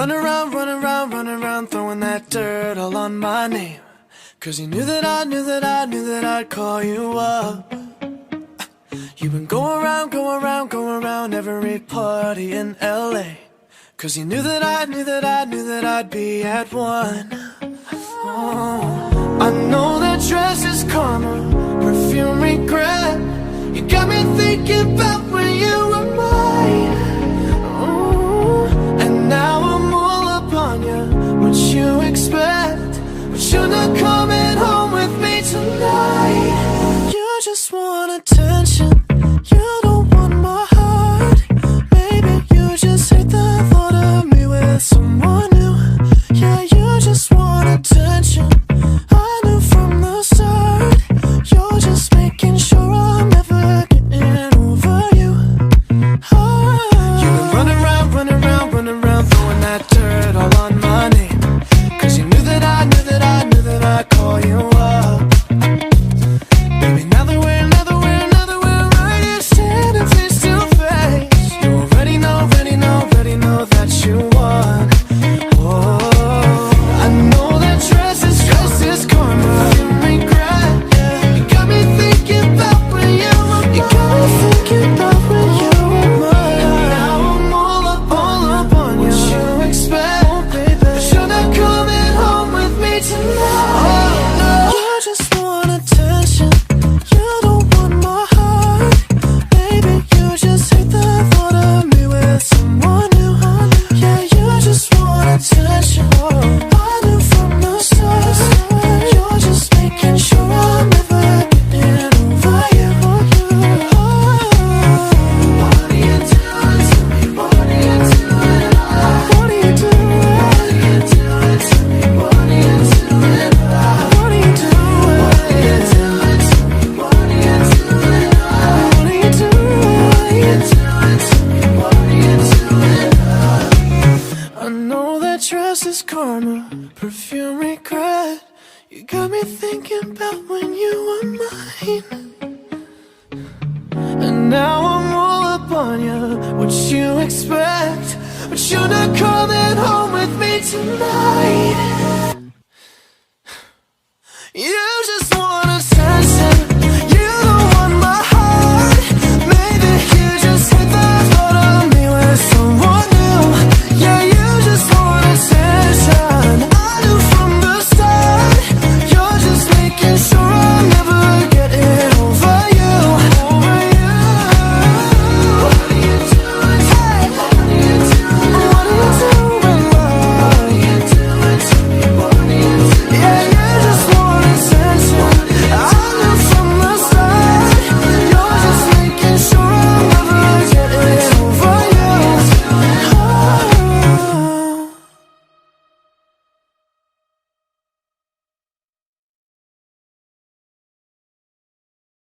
running around, throwing that dirt all on my name. 'Cause you knew that I'd call you up. You've been going around every party in LA. 'Cause you knew that I'd be at one. Oh, I know that dress is karma, perfume regret. You got me thinking about when you were mine. Oh, and now I'm all up on you. What you expect? But you're not coming home with me tonight. You just want attention. You don't want my heart. Maybe you just hate the thought of me with someone new. Yeah, you just want attention. I knew from the start. You're just making sure I'm never getting over you. You've been running around, throwing that dirt all on my name. 'Cause you knew that I'd call you up. Baby, now that we're right here standing face to face, you already know that you won. Oh, I know that dress is karma, you regret. You got me thinking about when you were mine. You got me thinking about when you were mine. Now I'm all up on you. What you expect? Oh, baby, but you're not coming home with me tonight. Oh, no. You just want attention. You don't want my heart. Baby, you just hate the thought of me with someone new. Yeah, you just want attention. I knew from the start. You're just making sure I'm never getting over you. What are you doing to me? What are you doing? What are you doing? What are you doing to me? What are you doing? What are you doing? What are you doing to me? What are you doing? What are you doing? What are you doing to me? What are you doing? I know that dress is karma, perfume regret. You got me thinking about when you were mine. And now I'm all up on you. What you expect? But you're not coming home with me tonight.